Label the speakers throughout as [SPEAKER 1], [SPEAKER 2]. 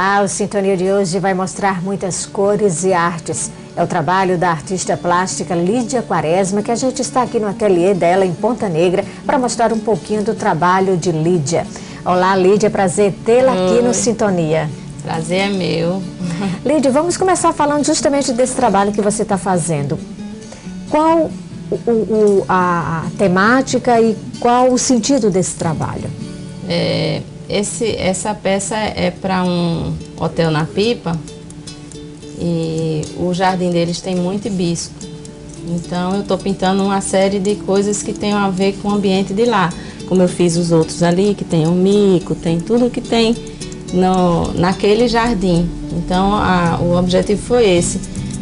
[SPEAKER 1] Olá, o Sintonia de hoje vai mostrar muitas cores e artes. É o trabalho da artista plástica Lídia Quaresma, que a gente está aqui no ateliê dela em Ponta Negra para mostrar um pouquinho do trabalho de Lídia. Olá, Lídia, prazer tê-la aqui no Sintonia.
[SPEAKER 2] Prazer é meu.
[SPEAKER 1] Lídia, vamos começar falando justamente desse trabalho que você está fazendo. Qual a temática e qual o sentido desse trabalho?
[SPEAKER 2] Essa peça é para um hotel na Pipa e o jardim deles tem muito hibisco. Então eu estou pintando uma série de coisas que tem a ver com o ambiente de lá. Como eu fiz os outros ali, que tem o mico, tem tudo que tem naquele jardim. Então o objetivo foi esse.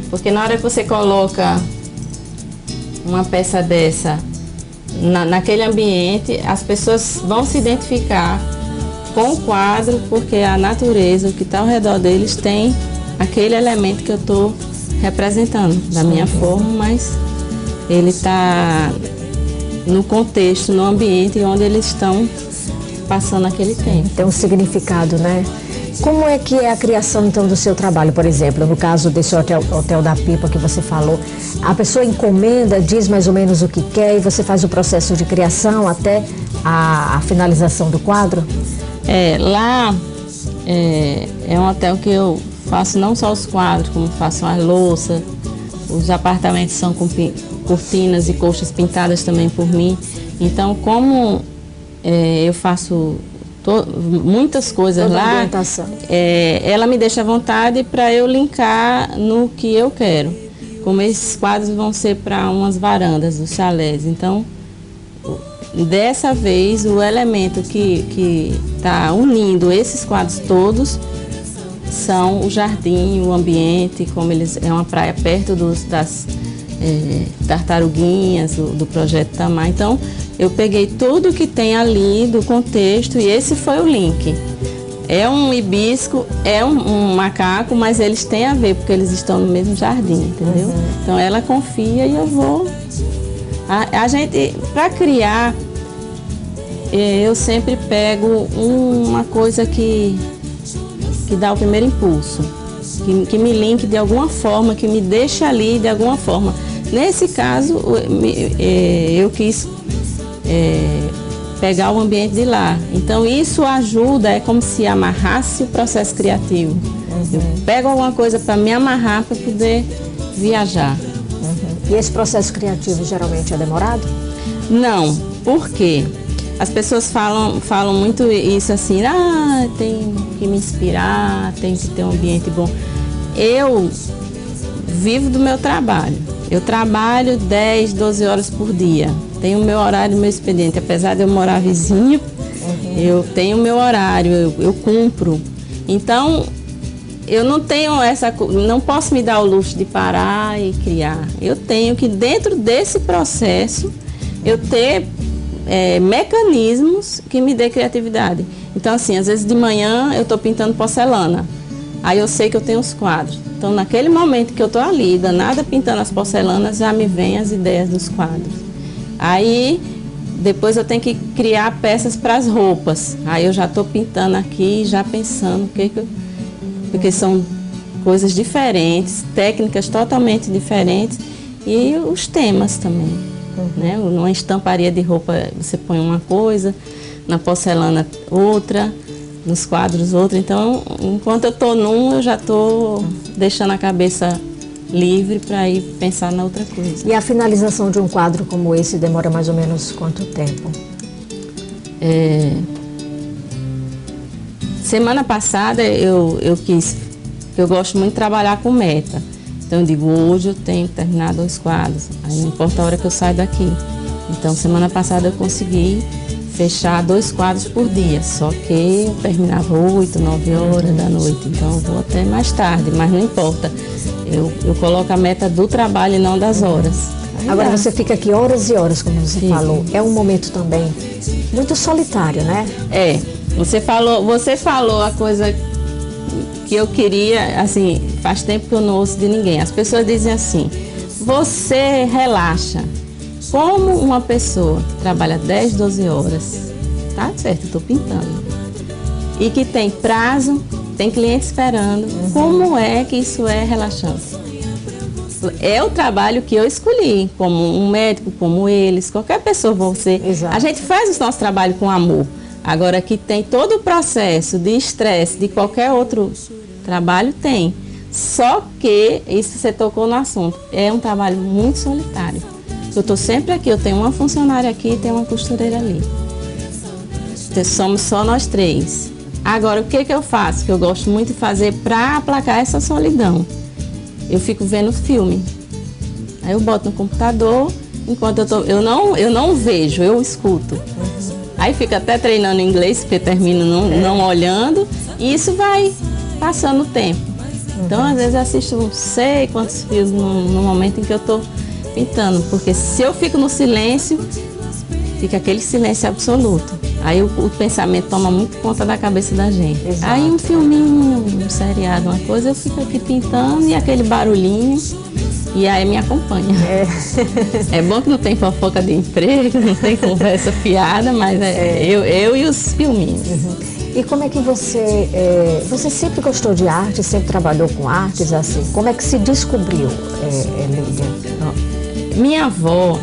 [SPEAKER 2] Porque na hora que você coloca uma peça dessa naquele ambiente, as pessoas vão se identificar com o quadro, porque a natureza, o que está ao redor deles, tem aquele elemento que eu estou representando, da minha forma, mas ele está no contexto, no ambiente onde eles estão passando aquele tempo.
[SPEAKER 1] Tem um significado, né? Como é que é a criação, então, do seu trabalho, por exemplo, no caso desse hotel da Pipa que você falou? A pessoa encomenda, diz mais ou menos o que quer e você faz o processo de criação até a finalização do quadro?
[SPEAKER 2] Lá é um hotel que eu faço não só os quadros, como faço a louça, os apartamentos são com cortinas e colchas pintadas também por mim. Então, como eu faço muitas coisas
[SPEAKER 1] toda
[SPEAKER 2] lá, ela me deixa à vontade para eu linkar no que eu quero. Como esses quadros vão ser para umas varandas, os chalés. Então, dessa vez, o elemento que está unindo esses quadros todos são o jardim, o ambiente, como é uma praia perto das tartaruguinhas, do Projeto Tamar. Então, eu peguei tudo que tem ali do contexto e esse foi o link. É um hibisco, é um macaco, mas eles têm a ver, porque eles estão no mesmo jardim, entendeu? Então, ela confia e eu vou... A gente, para criar, eu sempre pego uma coisa que dá o primeiro impulso, que me linke de alguma forma, que me deixe ali de alguma forma. Nesse caso, eu quis pegar o ambiente de lá. Então isso ajuda, é como se amarrasse o processo criativo. Eu pego alguma coisa para me amarrar para poder viajar.
[SPEAKER 1] E esse processo criativo geralmente é demorado?
[SPEAKER 2] Não, por quê? As pessoas falam muito isso assim, tem que me inspirar, tem que ter um ambiente bom. Eu vivo do meu trabalho. Eu trabalho 10, 12 horas por dia. Tenho o meu horário, o meu expediente. Apesar de eu morar vizinho, eu tenho o meu horário, eu cumpro. Então, eu não tenho não posso me dar o luxo de parar e criar. Eu tenho que, dentro desse processo, eu ter mecanismos que me dê criatividade. Então, assim, às vezes de manhã eu estou pintando porcelana. Aí eu sei que eu tenho os quadros. Então, naquele momento que eu estou ali, danada pintando as porcelanas, já me vêm as ideias dos quadros. Aí, depois eu tenho que criar peças para as roupas. Aí eu já estou pintando aqui, já pensando porque são coisas diferentes, técnicas totalmente diferentes e os temas também. Né? Numa estamparia de roupa você põe uma coisa, na porcelana outra, nos quadros outra. Então, enquanto eu estou eu já estou deixando a cabeça livre para ir pensar na outra coisa.
[SPEAKER 1] E a finalização de um quadro como esse demora mais ou menos quanto tempo?
[SPEAKER 2] Semana passada eu gosto muito de trabalhar com meta. Então eu digo, hoje eu tenho que terminar 2 quadros, aí não importa a hora que eu saio daqui. Então semana passada eu consegui fechar 2 quadros por dia, só que eu terminava 8, 9 horas da noite, então eu vou até mais tarde, mas não importa. Eu coloco a meta do trabalho e não das horas.
[SPEAKER 1] Agora você fica aqui horas e horas, como você falou. É um momento também muito solitário, né?
[SPEAKER 2] Você falou a coisa que eu queria, assim, faz tempo que eu não ouço de ninguém. As pessoas dizem assim, você relaxa. Como uma pessoa que trabalha 10, 12 horas, tá certo, eu estou pintando, e que tem prazo, tem cliente esperando. Como é que isso é relaxante? É o trabalho que eu escolhi, como um médico, como eles, qualquer pessoa você.
[SPEAKER 1] Exato.
[SPEAKER 2] A gente faz o nosso trabalho com amor. Agora que tem todo o processo de estresse de qualquer outro trabalho, tem. Só que, isso você tocou no assunto, é um trabalho muito solitário. Eu estou sempre aqui, eu tenho uma funcionária aqui e tenho uma costureira ali. Somos só nós três. Agora, o que eu faço, que eu gosto muito de fazer para aplacar essa solidão? Eu fico vendo filme. Aí eu boto no computador, enquanto eu não vejo, eu escuto. Aí fico até treinando inglês, porque termino não olhando, e isso vai passando o tempo. Então, às vezes, eu assisto não sei quantos filmes no momento em que eu estou pintando, porque se eu fico no silêncio, fica aquele silêncio absoluto. Aí o pensamento toma muito conta da cabeça da gente.
[SPEAKER 1] Exato.
[SPEAKER 2] Aí um filminho, um seriado, uma coisa, eu fico aqui pintando e aquele barulhinho, e aí me acompanha. É bom que não tem fofoca de emprego, não tem conversa fiada, mas eu e os filminhos.
[SPEAKER 1] E como é que você sempre gostou de arte, sempre trabalhou com artes, assim? Como é que se descobriu, Lídia?
[SPEAKER 2] Minha avó,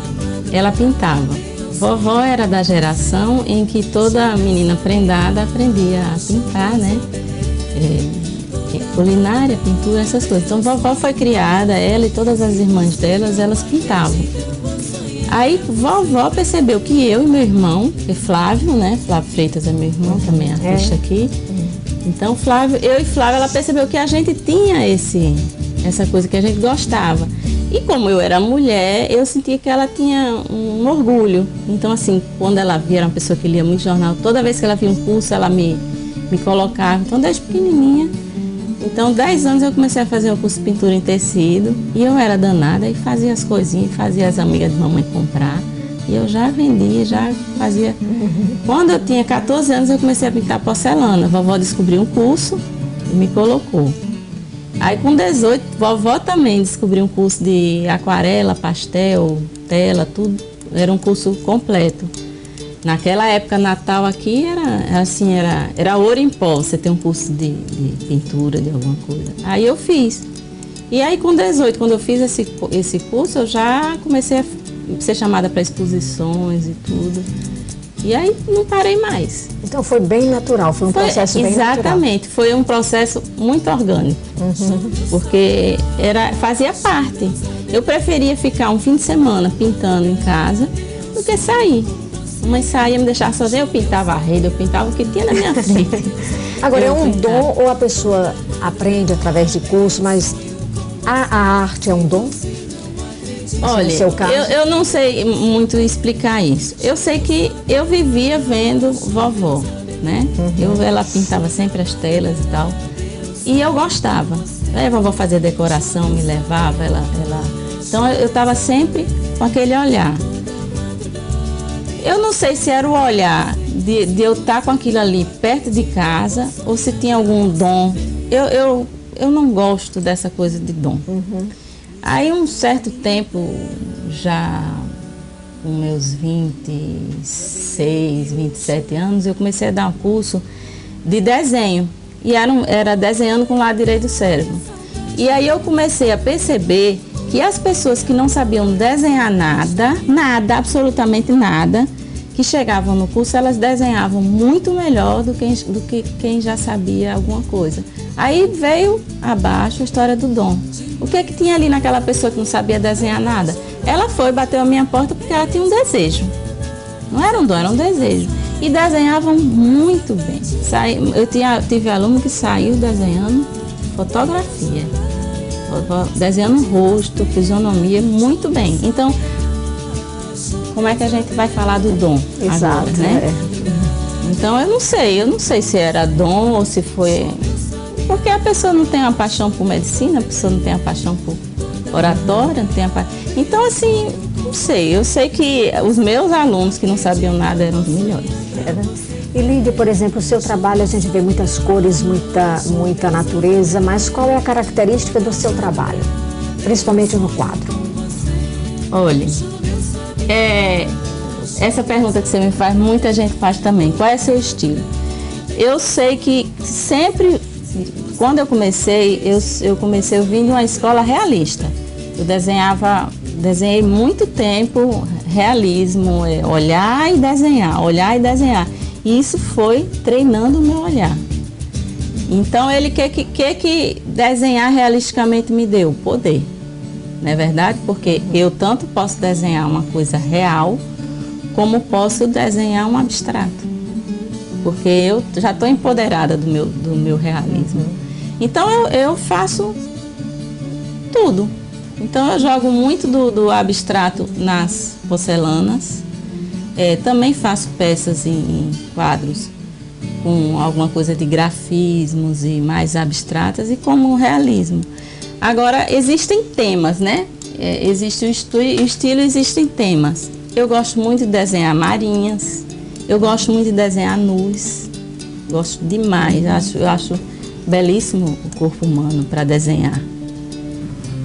[SPEAKER 2] ela pintava. Vovó era da geração em que toda menina prendada aprendia a pintar, né? Culinária, pintura, essas coisas. Então, vovó foi criada, ela e todas as irmãs delas, elas pintavam. Aí, vovó percebeu que eu e meu irmão, que Flávio, né? Flávio Freitas é meu irmão, também artista aqui. Então, eu e Flávio, ela percebeu que a gente tinha essa coisa que a gente gostava. E como eu era mulher, eu sentia que ela tinha um orgulho. Então, assim, quando ela via, era uma pessoa que lia muito jornal, toda vez que ela via um curso, ela me colocava. Então, desde pequenininha. Então, 10 anos eu comecei a fazer um curso de pintura em tecido. E eu era danada e fazia as coisinhas, fazia as amigas de mamãe comprar. E eu já vendia, já fazia. Quando eu tinha 14 anos, eu comecei a pintar porcelana. A vovó descobriu um curso e me colocou. Aí com 18, vovó também descobriu um curso de aquarela, pastel, tela, tudo. Era um curso completo. Naquela época, Natal aqui era ouro em pó, você tem um curso de pintura, de alguma coisa. Aí eu fiz. E aí com 18, quando eu fiz esse curso, eu já comecei a ser chamada para exposições e tudo. E aí não parei mais.
[SPEAKER 1] Então foi bem natural, foi um processo bem natural.
[SPEAKER 2] Exatamente, foi um processo muito orgânico, porque fazia parte. Eu preferia ficar um fim de semana pintando em casa do que sair. Mas saía, me deixava sozinha, eu pintava a rede, eu pintava o que tinha na minha frente.
[SPEAKER 1] Agora, é um dom ou a pessoa aprende através de curso, mas a arte é um dom?
[SPEAKER 2] Olha,
[SPEAKER 1] no seu caso?
[SPEAKER 2] Eu não sei muito explicar isso. Eu sei que eu vivia vendo vovó, né? Ela pintava sempre as telas e tal. E eu gostava. Aí a vovó fazia decoração, me levava, Então eu estava sempre com aquele olhar. Eu não sei se era o olhar de eu estar com aquilo ali perto de casa ou se tinha algum dom. Eu não gosto dessa coisa de dom. Aí um certo tempo, já com meus 26, 27 anos, eu comecei a dar um curso de desenho. E era desenhando com o lado direito do cérebro. E aí eu comecei a perceber que as pessoas que não sabiam desenhar nada, absolutamente nada, que chegavam no curso, elas desenhavam muito melhor do que quem já sabia alguma coisa. Aí veio abaixo a história do dom. O que tinha ali naquela pessoa que não sabia desenhar nada? Ela bateu a minha porta porque ela tinha um desejo. Não era um dom, era um desejo. E desenhavam muito bem. Eu tive aluno que saiu desenhando fotografia. Desenhando rosto, fisionomia, muito bem. Então, como é que a gente vai falar do dom?
[SPEAKER 1] Exato,
[SPEAKER 2] agora, né? Então, eu não sei se era dom ou se foi... Porque a pessoa não tem uma paixão por medicina, a pessoa não tem a paixão por oratória, não tem a paixão... Então, assim, não sei. Eu sei que os meus alunos que não sabiam nada eram os melhores.
[SPEAKER 1] E Lídia, por exemplo, o seu trabalho, a gente vê muitas cores, muita natureza, mas qual é a característica do seu trabalho, principalmente no quadro?
[SPEAKER 2] Olha, essa pergunta que você me faz, muita gente faz também. Qual é seu estilo? Eu sei que sempre Quando eu comecei, eu vim de uma escola realista. Eu desenhei muito tempo realismo, olhar e desenhar, olhar e desenhar. E isso foi treinando o meu olhar. Então, ele que desenhar realisticamente me deu? Poder. Não é verdade? Porque eu tanto posso desenhar uma coisa real, como posso desenhar um abstrato. Porque eu já estou empoderada do meu realismo. Então, eu faço tudo. Então, eu jogo muito do abstrato nas porcelanas. Também faço peças em quadros com alguma coisa de grafismos e mais abstratas e como realismo. Agora, existem temas, né? Existe o estilo, existem temas. Eu gosto muito de desenhar marinhas, eu gosto muito de desenhar nus, gosto demais, eu acho belíssimo o corpo humano para desenhar.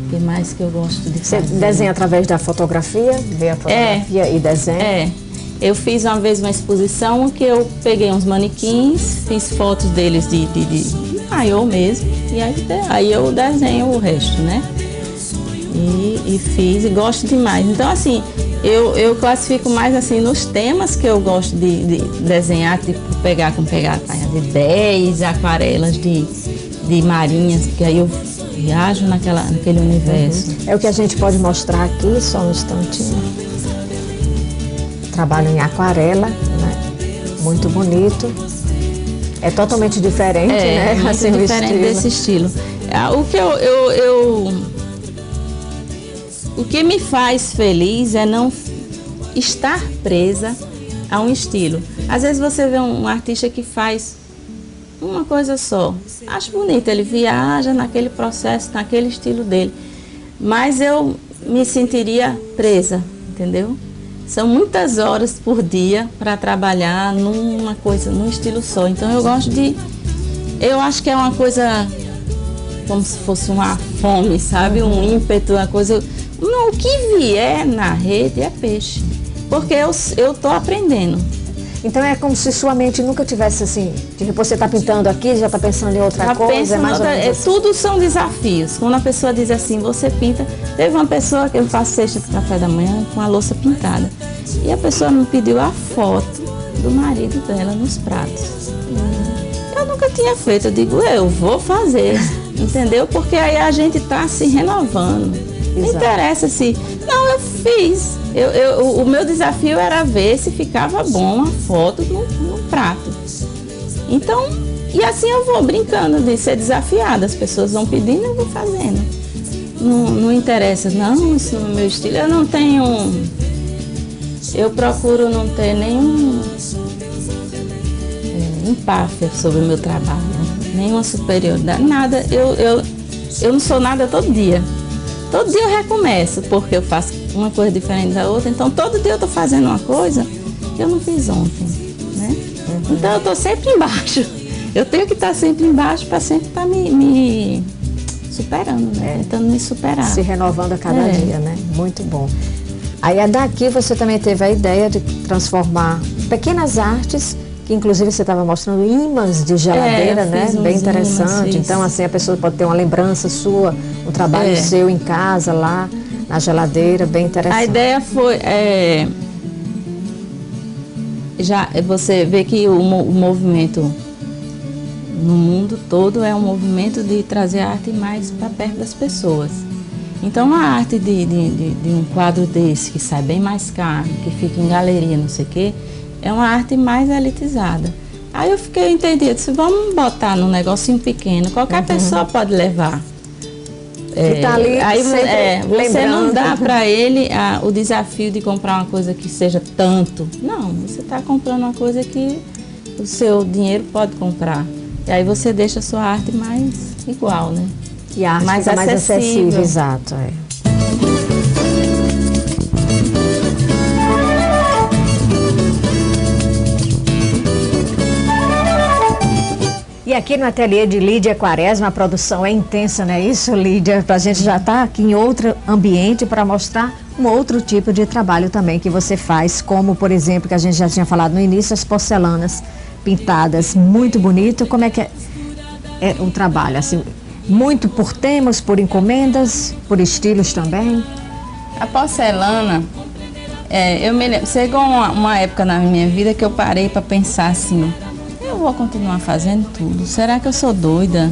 [SPEAKER 2] O que mais que eu gosto de fazer?
[SPEAKER 1] Você desenha através da fotografia? Vê a fotografia e desenha?
[SPEAKER 2] Eu fiz uma vez uma exposição que eu peguei uns manequins, fiz fotos deles de maiô mesmo, e aí eu desenho o resto, né? E fiz e gosto demais. Então, assim, eu classifico mais assim nos temas que eu gosto de desenhar, tipo pegar de 10 aquarelas de marinhas, porque aí eu viajo naquele universo.
[SPEAKER 1] É o que a gente pode mostrar aqui, só um instantinho. Trabalho em aquarela, né? Muito bonito. É totalmente diferente, né?
[SPEAKER 2] Muito
[SPEAKER 1] assim,
[SPEAKER 2] diferente desse estilo. O que me faz feliz é não estar presa a um estilo. Às vezes você vê um artista que faz uma coisa só. Acho bonito, ele viaja naquele processo, naquele estilo dele. Mas eu me sentiria presa, entendeu? São muitas horas por dia para trabalhar num estilo só. Então eu acho que é uma coisa como se fosse uma fome, sabe? Um ímpeto, uma coisa. Não, o que vier na rede é peixe. Porque eu tô aprendendo.
[SPEAKER 1] Então é como se sua mente nunca tivesse assim, tipo, você está pintando aqui, já está pensando em outra coisa, mais ou menos assim.
[SPEAKER 2] Tudo são desafios. Quando a pessoa diz assim, você pinta. Teve uma pessoa que eu faço cesta de café da manhã com a louça pintada. E a pessoa me pediu a foto do marido dela nos pratos. Eu nunca tinha feito, eu digo, eu vou fazer, entendeu? Porque aí a gente está se renovando. Não interessa se... Não, eu fiz. O meu desafio era ver se ficava bom a foto no prato. Então, e assim eu vou brincando de ser desafiada. As pessoas vão pedindo e eu vou fazendo. Não interessa, não, isso no meu estilo. Eu não tenho... Eu procuro não ter nenhum empáfia sobre o meu trabalho. Nenhuma superioridade, nada. Eu não sou nada todo dia. Todo dia eu recomeço, porque eu faço uma coisa diferente da outra. Então, todo dia eu estou fazendo uma coisa que eu não fiz ontem, né? Então, eu estou sempre embaixo. Eu tenho que estar sempre embaixo para sempre estar me superando, né? Tentando me superar.
[SPEAKER 1] Se renovando a cada dia, né? Muito bom. Aí, daqui você também teve a ideia de transformar pequenas artes, que inclusive você estava mostrando ímãs de geladeira, né? Bem interessante. Então, assim, a pessoa pode ter uma lembrança sua, um trabalho seu em casa, lá na geladeira, bem interessante.
[SPEAKER 2] A ideia foi... já você vê que o movimento no mundo todo é um movimento de trazer a arte mais para perto das pessoas. Então, a arte de um quadro desse, que sai bem mais caro, que fica em galeria, não sei o quê, é uma arte mais elitizada. Aí eu entendi, eu disse, vamos botar num negocinho pequeno, qualquer pessoa pode levar.
[SPEAKER 1] Tá ali
[SPEAKER 2] aí você não dá para ele o desafio de comprar uma coisa que seja tanto. Não, você está comprando uma coisa que o seu dinheiro pode comprar. E aí você deixa a sua arte mais igual, né?
[SPEAKER 1] E a arte mais acessível. Exato, E aqui no ateliê de Lídia Quaresma, a produção é intensa, não é isso, Lídia? A gente já está aqui em outro ambiente para mostrar um outro tipo de trabalho também que você faz, como, por exemplo, que a gente já tinha falado no início, as porcelanas pintadas, muito bonito. Como é que é? o trabalho? Assim, muito por temas, por encomendas, por estilos também?
[SPEAKER 2] A porcelana, eu me lembro, chegou uma época na minha vida que eu parei para pensar assim, eu vou continuar fazendo tudo, será que eu sou doida?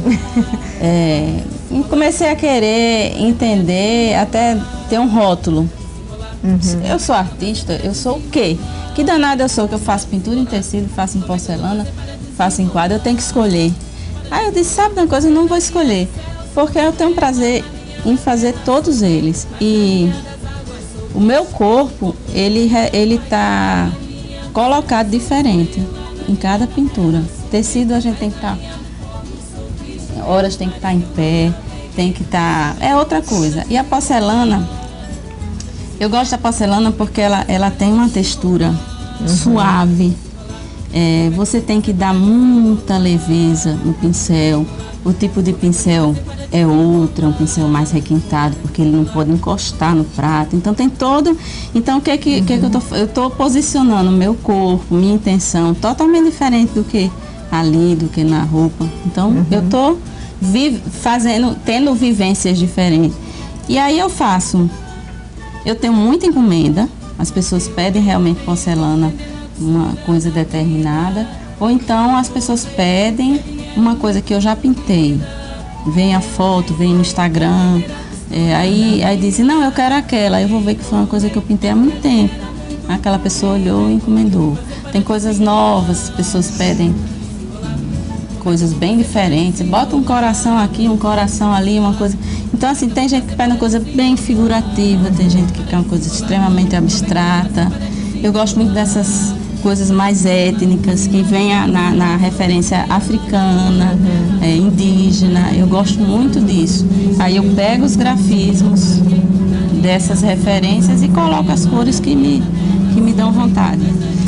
[SPEAKER 2] E comecei a querer entender, até ter um rótulo. Eu sou artista, eu sou o quê? Que danada eu sou, que eu faço pintura em tecido, faço em porcelana, faço em quadro, eu tenho que escolher. Aí eu disse, sabe uma coisa, eu não vou escolher, porque eu tenho prazer em fazer todos eles. E o meu corpo, ele tá colocado diferente em cada pintura. Tecido a gente tem que estar, horas tem que estar em pé, tem que estar, é outra coisa. E a porcelana, eu gosto da porcelana porque ela tem uma textura suave. Você tem que dar muita leveza no pincel. O tipo de pincel é outro, é um pincel mais requintado, porque ele não pode encostar no prato. Então tem todo. Então o que eu estou posicionando meu corpo, minha intenção, totalmente diferente do que ali, do que na roupa. Então eu estou tendo vivências diferentes. E aí eu tenho muita encomenda, as pessoas pedem realmente porcelana, uma coisa determinada, ou então as pessoas pedem uma coisa que eu já pintei, vem a foto, vem no Instagram, aí dizem, não, eu quero aquela, eu vou ver que foi uma coisa que eu pintei há muito tempo, aquela pessoa olhou e encomendou. Tem coisas novas, as pessoas pedem coisas bem diferentes, bota um coração aqui, um coração ali, uma coisa. Então assim, tem gente que pede uma coisa bem figurativa, tem gente que quer uma coisa extremamente abstrata. Eu gosto muito dessas coisas mais étnicas, que vem na referência africana, indígena, eu gosto muito disso. Aí eu pego os grafismos dessas referências e coloco as cores que me dão vontade.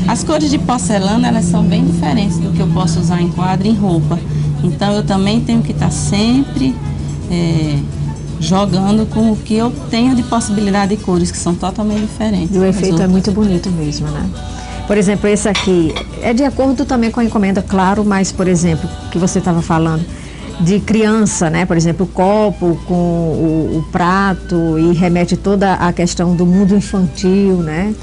[SPEAKER 2] As cores de porcelana, elas são bem diferentes do que eu posso usar em quadro e em roupa. Então eu também tenho que estar sempre jogando com o que eu tenho de possibilidade de cores, que são totalmente diferentes.
[SPEAKER 1] E o efeito é muito bonito mesmo, né? Por exemplo, esse aqui é de acordo também com a encomenda, claro, mas, por exemplo, que você estava falando de criança, né? Por exemplo, o copo com o prato, e remete toda a questão do mundo infantil, né?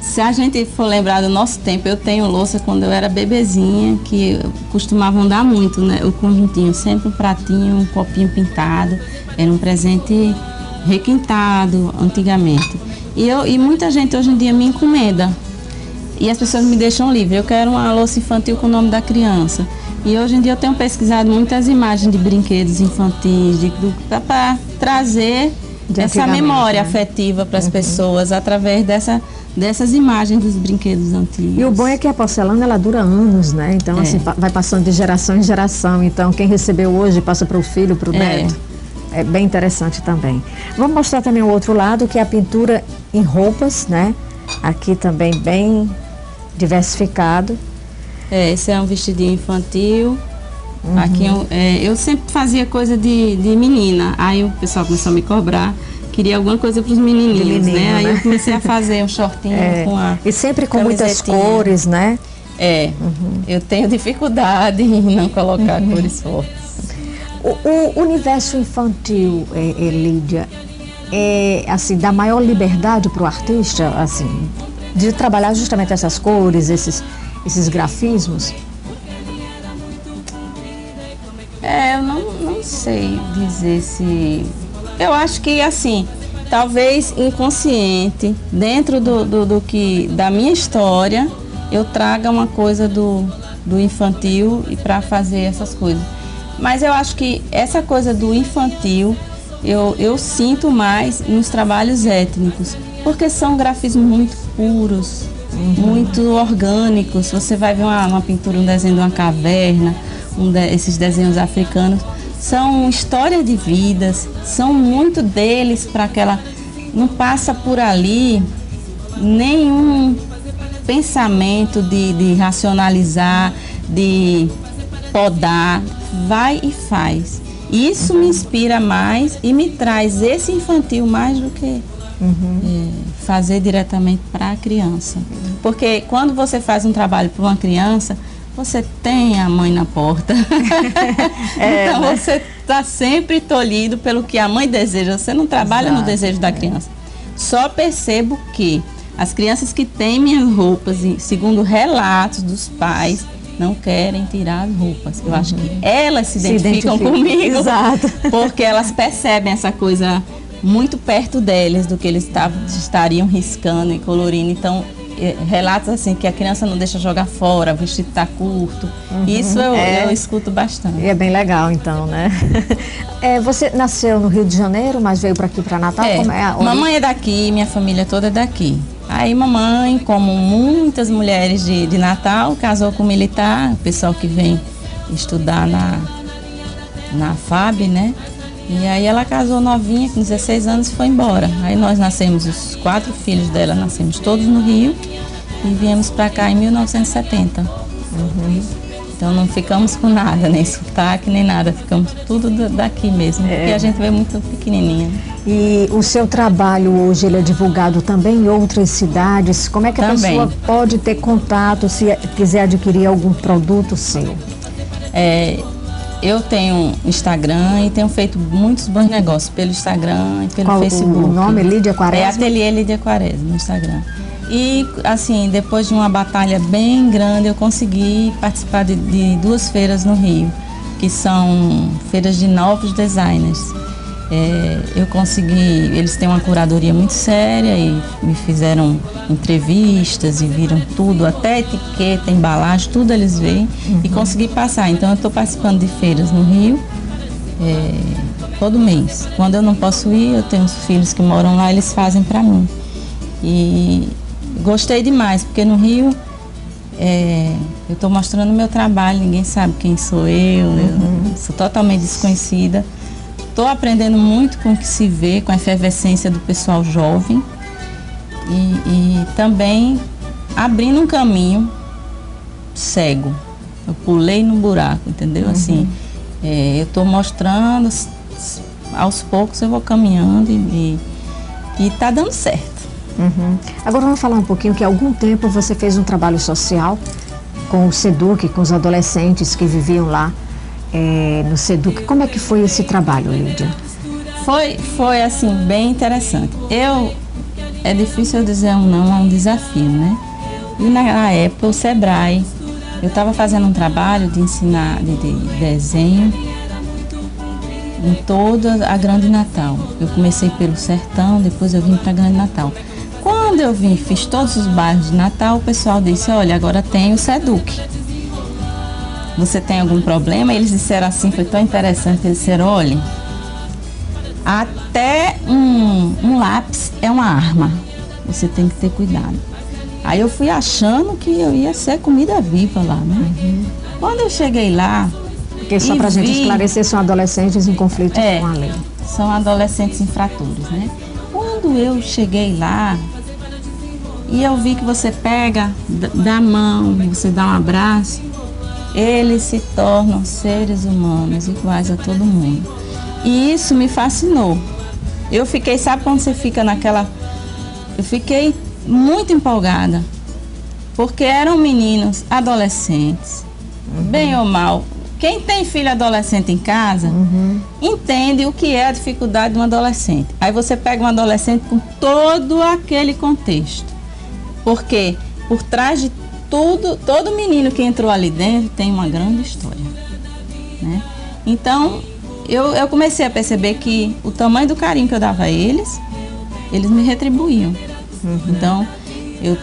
[SPEAKER 2] Se a gente for lembrar do nosso tempo, eu tenho louça quando eu era bebezinha, que costumavam dar muito, né? O conjuntinho, sempre um pratinho, um copinho pintado, era um presente requintado antigamente. E muita gente hoje em dia me encomenda. E as pessoas me deixam livre. Eu quero uma louça infantil com o nome da criança. E hoje em dia eu tenho pesquisado muitas imagens de brinquedos infantis, para trazer essa memória afetiva para as pessoas, através dessas imagens dos brinquedos antigos.
[SPEAKER 1] E o bom é que a porcelana, ela dura anos, né? Então, assim, vai passando de geração em geração. Então, quem recebeu hoje passa para o filho, para o neto. É bem interessante também. Vamos mostrar também o outro lado, que é a pintura em roupas, né? Aqui também bem diversificado.
[SPEAKER 2] Esse é um vestidinho infantil. Aqui eu sempre fazia coisa de menina. Aí o pessoal começou a me cobrar. Queria alguma coisa para os menininhos, né? Aí eu comecei a fazer um shortinho com a
[SPEAKER 1] e sempre com muitas cores, né?
[SPEAKER 2] Eu tenho dificuldade em não colocar cores fortes.
[SPEAKER 1] O universo infantil, Lídia, assim, dá maior liberdade para o artista, assim, de trabalhar justamente essas cores, esses grafismos?
[SPEAKER 2] Eu não sei dizer se... Eu acho que, assim, talvez inconsciente, dentro da minha história, eu traga uma coisa do infantil e para fazer essas coisas. Mas eu acho que essa coisa do infantil, eu sinto mais nos trabalhos étnicos, porque são grafismos muito puros, muito orgânicos. Você vai ver uma pintura, um desenho de uma caverna, esses desenhos africanos, são histórias de vidas, são muito deles para aquela... Não passa por ali nenhum pensamento de racionalizar, de podar, vai e faz. Isso me inspira mais e me traz esse infantil mais do que fazer diretamente para a criança. Porque quando você faz um trabalho para uma criança, você tem a mãe na porta. Então
[SPEAKER 1] né?
[SPEAKER 2] você está sempre tolhido pelo que a mãe deseja. Você não trabalha
[SPEAKER 1] Exato,
[SPEAKER 2] no desejo da criança. Só percebo que as crianças que têm minhas roupas, e segundo relatos dos pais, não querem tirar as roupas. Eu acho que elas se identificam comigo.
[SPEAKER 1] Exato.
[SPEAKER 2] Porque elas percebem essa coisa muito perto deles, do que eles estariam riscando e colorindo. Então, relatos assim, que a criança não deixa jogar fora, o vestido está curto. Isso eu escuto bastante.
[SPEAKER 1] E é bem legal, então, né? Você nasceu no Rio de Janeiro, mas veio para aqui, para Natal? Como é a origem?
[SPEAKER 2] Mamãe é daqui, minha família toda é daqui. Aí mamãe, como muitas mulheres de Natal, casou com militar, o pessoal que vem estudar na FAB, né? E aí ela casou novinha, com 16 anos, e foi embora. Aí nós nascemos, os 4 filhos dela, nascemos todos no Rio e viemos para cá em 1970. Então não ficamos com nada, nem sotaque, nem nada. Ficamos tudo daqui mesmo, porque a gente veio muito pequenininha.
[SPEAKER 1] E o seu trabalho hoje, ele é divulgado também em outras cidades? Como é que a pessoa pode ter contato se quiser adquirir algum produto seu?
[SPEAKER 2] Eu tenho Instagram e tenho feito muitos bons negócios pelo Instagram e pelo Facebook.
[SPEAKER 1] O nome é Lídia Quaresma?
[SPEAKER 2] É Ateliê Lídia Quaresma no Instagram. E, assim, depois de uma batalha bem grande, eu consegui participar de 2 feiras no Rio, que são feiras de novos designers. Eu consegui, eles têm uma curadoria muito séria e me fizeram entrevistas e viram tudo, até etiqueta, embalagem, tudo eles veem e consegui passar. Então eu estou participando de feiras no Rio todo mês. Quando eu não posso ir, eu tenho os filhos que moram lá, eles fazem para mim. E gostei demais, porque no Rio eu estou mostrando o meu trabalho, ninguém sabe quem sou eu sou totalmente desconhecida. Estou aprendendo muito com o que se vê, com a efervescência do pessoal jovem e também abrindo um caminho cego. Eu pulei no buraco, entendeu? Assim, eu estou mostrando, aos poucos eu vou caminhando e está dando certo.
[SPEAKER 1] Agora vamos falar um pouquinho que há algum tempo você fez um trabalho social com o SEDUC, com os adolescentes que viviam lá no SEDUC. Como é que foi esse trabalho, Lídia?
[SPEAKER 2] Foi assim, bem interessante. É difícil eu dizer um não a um desafio, né? E na época o Sebrae, eu estava fazendo um trabalho de ensinar de desenho em toda a Grande Natal. Eu comecei pelo Sertão, depois eu vim para a Grande Natal. Quando eu vim, fiz todos os bairros de Natal, o pessoal disse, olha, agora tem o SEDUC. Você tem algum problema? Eles disseram assim, foi tão interessante, eles disseram, olha, até um lápis é uma arma, você tem que ter cuidado. Aí eu fui achando que eu ia ser comida viva lá, né? Quando eu cheguei lá...
[SPEAKER 1] Porque só para a gente esclarecer, são adolescentes em conflito com a lei.
[SPEAKER 2] São adolescentes infratores, né? Quando eu cheguei lá, e eu vi que você pega, dá a mão, você dá um abraço, eles se tornam seres humanos iguais a todo mundo. E isso me fascinou. Eu fiquei, sabe quando você fica naquela... Eu fiquei muito empolgada, porque eram meninos adolescentes, bem ou mal. Quem tem filho adolescente em casa, entende o que é a dificuldade de um adolescente. Aí você pega um adolescente com todo aquele contexto. Porque por trás de tudo, todo menino que entrou ali dentro tem uma grande história, né? Então, eu comecei a perceber que o tamanho do carinho que eu dava a eles me retribuíam. Então, eu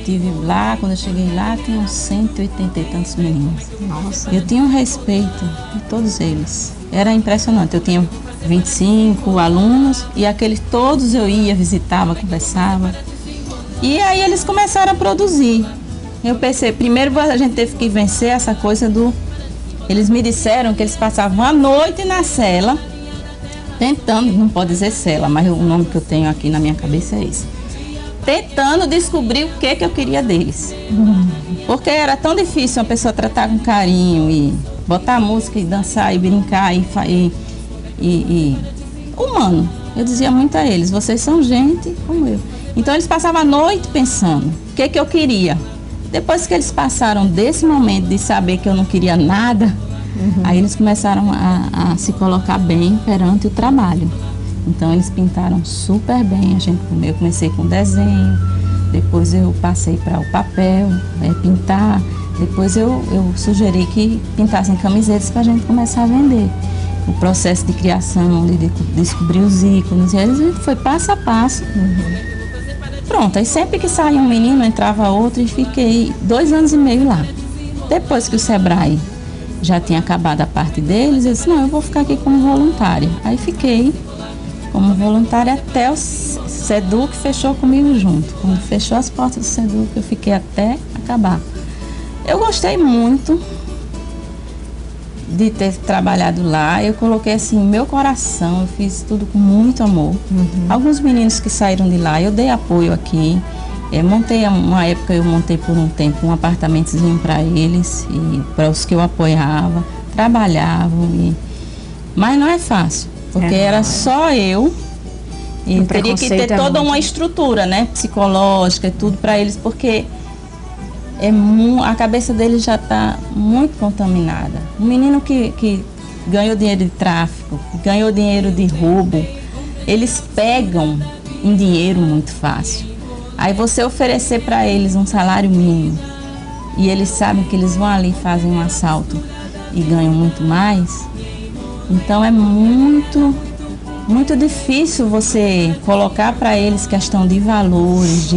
[SPEAKER 2] tive lá, quando eu cheguei lá, tinha uns 180 e tantos meninos.
[SPEAKER 1] Nossa.
[SPEAKER 2] Eu tinha um respeito de todos eles. Era impressionante. Eu tinha 25 alunos e aqueles todos eu ia, visitava, conversava. E aí eles começaram a produzir. Eu pensei, primeiro a gente teve que vencer essa coisa do... Eles me disseram que eles passavam a noite na cela, tentando, não pode dizer cela, mas o nome que eu tenho aqui na minha cabeça é esse. Tentando descobrir o que eu queria deles. Porque era tão difícil uma pessoa tratar com carinho e botar música e dançar e brincar e humano. Eu dizia muito a eles, vocês são gente como eu. Então eles passavam a noite pensando o que eu queria. Depois que eles passaram desse momento de saber que eu não queria nada, aí eles começaram a se colocar bem perante o trabalho. Então eles pintaram super bem, eu comecei com desenho, depois eu passei para o papel, pintar, depois eu sugeri que pintassem camisetas para a gente começar a vender. O processo de criação, de descobrir os ícones, a gente foi passo a passo. Pronto, aí sempre que saía um menino, entrava outro e fiquei 2 anos e meio lá. Depois que o Sebrae já tinha acabado a parte deles, eu disse, não, eu vou ficar aqui como voluntária. Aí fiquei como voluntária até o SEDUC fechou comigo junto. Quando fechou as portas do SEDUC, eu fiquei até acabar. Eu gostei muito de ter trabalhado lá, eu coloquei assim o meu coração, eu fiz tudo com muito amor. Alguns meninos que saíram de lá, eu dei apoio aqui, uma época eu montei por um tempo um apartamentozinho para eles e para os que eu apoiava, trabalhavam, mas não é fácil, porque era só eu e teria que ter toda uma estrutura, né, psicológica e tudo para eles, porque a cabeça deles já está muito contaminada. Um menino que ganhou dinheiro de tráfico, ganhou dinheiro de roubo, eles pegam em dinheiro muito fácil. Aí você oferecer para eles um salário mínimo e eles sabem que eles vão ali e fazem um assalto e ganham muito mais. Então é muito difícil você colocar para eles questão de valores,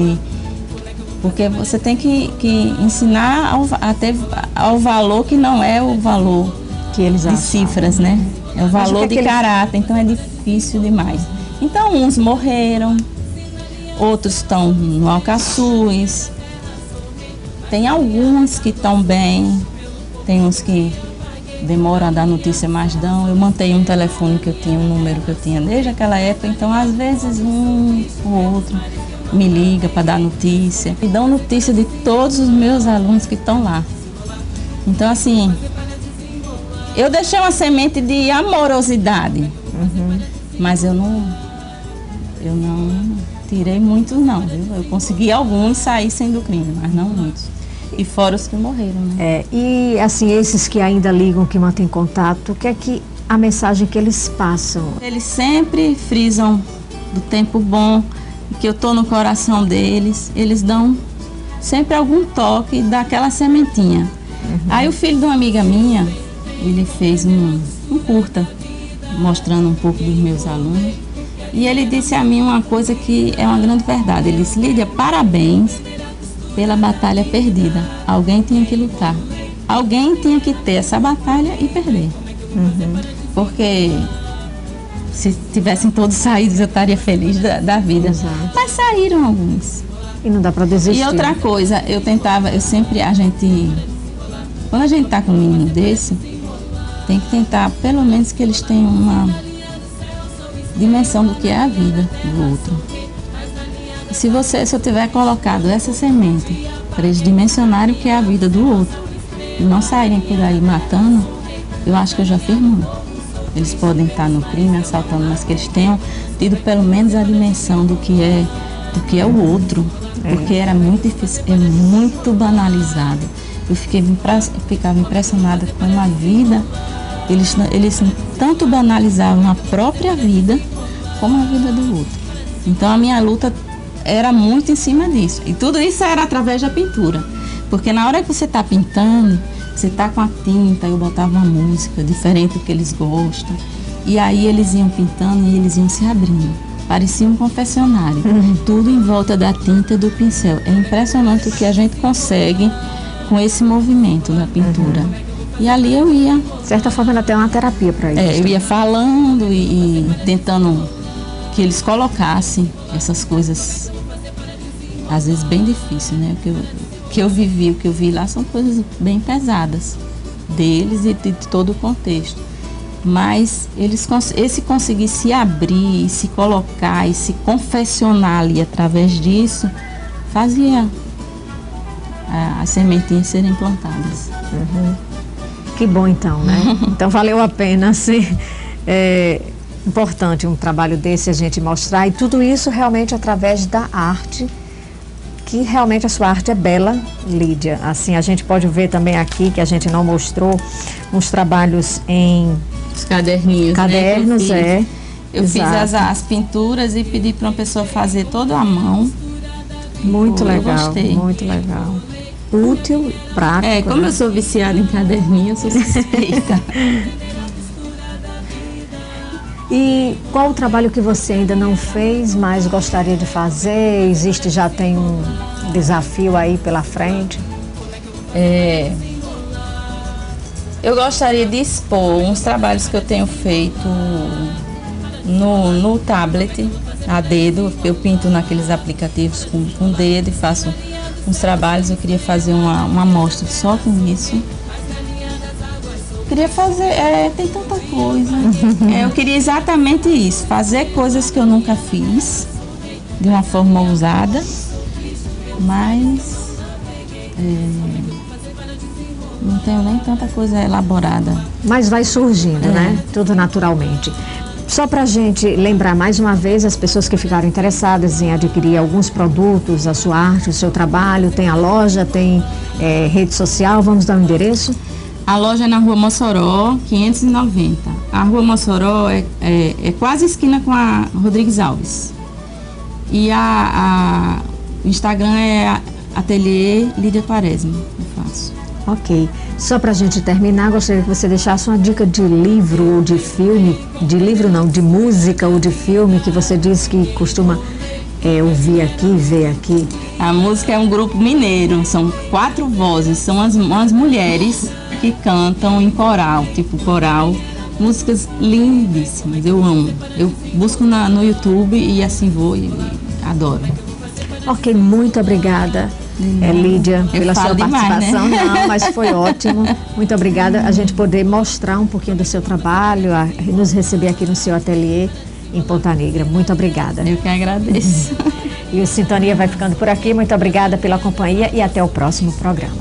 [SPEAKER 2] porque você tem que ensinar ao valor que não é o valor que eles de cifras, né? É o valor de caráter, então é difícil demais. Então uns morreram, outros estão no Alcaçuz, tem alguns que estão bem, tem uns que demoram a dar notícia, mas dão. Eu mantei um telefone que eu tinha, um número que eu tinha desde aquela época, então às vezes um ou outro me liga para dar notícia. Me dão notícia de todos os meus alunos que estão lá. Então, assim, eu deixei uma semente de amorosidade, mas eu não tirei muitos não, viu? Eu consegui alguns sair sem do crime, mas não muitos. E fora os que morreram, né?
[SPEAKER 1] E assim, esses que ainda ligam, que mantêm contato, o que é que a mensagem que eles passam?
[SPEAKER 2] Eles sempre frisam do tempo bom, que eu estou no coração deles, eles dão sempre algum toque daquela sementinha. Aí o filho de uma amiga minha, ele fez um curta, mostrando um pouco dos meus alunos, e ele disse a mim uma coisa que é uma grande verdade. Ele disse, Lídia, parabéns pela batalha perdida. Alguém tinha que lutar, alguém tinha que ter essa batalha e perder. Porque se tivessem todos saídos, eu estaria feliz da vida. Exato. Mas saíram alguns.
[SPEAKER 1] E não dá para desistir.
[SPEAKER 2] E outra coisa, quando a gente está com um menino desse, tem que tentar, pelo menos, que eles tenham uma dimensão do que é a vida do outro. E se eu tiver colocado essa semente para eles dimensionarem o que é a vida do outro e não saírem por aí matando, eu acho que eu já fiz muito. Eles podem estar no crime, assaltando, mas que eles tenham tido pelo menos a dimensão do que é o outro, porque era muito difícil, é muito banalizado. Eu ficava impressionada com a vida, eles tanto banalizavam a própria vida como a vida do outro. Então a minha luta era muito em cima disso, e tudo isso era através da pintura, porque na hora que você está pintando, você tá com a tinta, eu botava uma música diferente do que eles gostam. E aí eles iam pintando e eles iam se abrindo. Parecia um confessionário. Tudo em volta da tinta e do pincel. É impressionante o que a gente consegue com esse movimento da pintura. E ali eu ia...
[SPEAKER 1] De certa forma, era até uma terapia para eles.
[SPEAKER 2] Eu ia falando e tentando que eles colocassem essas coisas, às vezes bem difíceis, né? O que eu vi lá são coisas bem pesadas deles e de todo o contexto. Mas esse conseguir se abrir, se colocar e se confessionar ali através disso, fazia as sementinhas serem plantadas.
[SPEAKER 1] Que bom então, né? Então valeu a pena, assim, importante um trabalho desse a gente mostrar, e tudo isso realmente através da arte, aqui realmente a sua arte é bela, Lídia. Assim, a gente pode ver também aqui, que a gente não mostrou, uns trabalhos em...
[SPEAKER 2] Os caderninhos,
[SPEAKER 1] cadernos,
[SPEAKER 2] né, eu fiz
[SPEAKER 1] exato.
[SPEAKER 2] as pinturas e pedi para uma pessoa fazer toda a mão.
[SPEAKER 1] Muito legal,
[SPEAKER 2] eu gostei.
[SPEAKER 1] muito legal. Útil, prático.
[SPEAKER 2] Como
[SPEAKER 1] né?
[SPEAKER 2] eu sou viciada em caderninho, eu sou suspeita.
[SPEAKER 1] E qual o trabalho que você ainda não fez, mas gostaria de fazer? Existe, já tem um desafio aí pela frente?
[SPEAKER 2] Eu gostaria de expor uns trabalhos que eu tenho feito no tablet, a dedo. Eu pinto naqueles aplicativos com dedo e faço uns trabalhos. Eu queria fazer uma amostra só com isso. Queria fazer, tem tanta coisa. Eu queria exatamente isso, fazer coisas que eu nunca fiz, de uma forma ousada, mas não tenho nem tanta coisa elaborada.
[SPEAKER 1] Mas vai surgindo, né? Tudo naturalmente. Só para a gente lembrar mais uma vez as pessoas que ficaram interessadas em adquirir alguns produtos, a sua arte, o seu trabalho, tem a loja, tem rede social, vamos dar o endereço?
[SPEAKER 2] A loja é na Rua Mossoró, 590. A Rua Mossoró é quase esquina com a Rodrigues Alves. E o Instagram é Ateliê Lídia Quaresma, eu faço.
[SPEAKER 1] Ok. Só para a gente terminar, gostaria que você deixasse uma dica de livro ou de filme, de livro não, de música ou de filme que você diz que costuma ouvir aqui, ver aqui.
[SPEAKER 2] A música é um grupo mineiro, são 4 vozes, são as mulheres que cantam em coral, tipo coral, músicas lindíssimas, eu amo. Eu busco no YouTube e assim vou e adoro.
[SPEAKER 1] Ok, muito obrigada, Lídia, pela sua participação.
[SPEAKER 2] Demais, né?
[SPEAKER 1] Não, mas foi ótimo. Muito obrigada a gente poder mostrar um pouquinho do seu trabalho, nos receber aqui no seu ateliê em Ponta Negra. Muito obrigada.
[SPEAKER 2] Eu que agradeço.
[SPEAKER 1] E o Sintonia vai ficando por aqui. Muito obrigada pela companhia e até o próximo programa.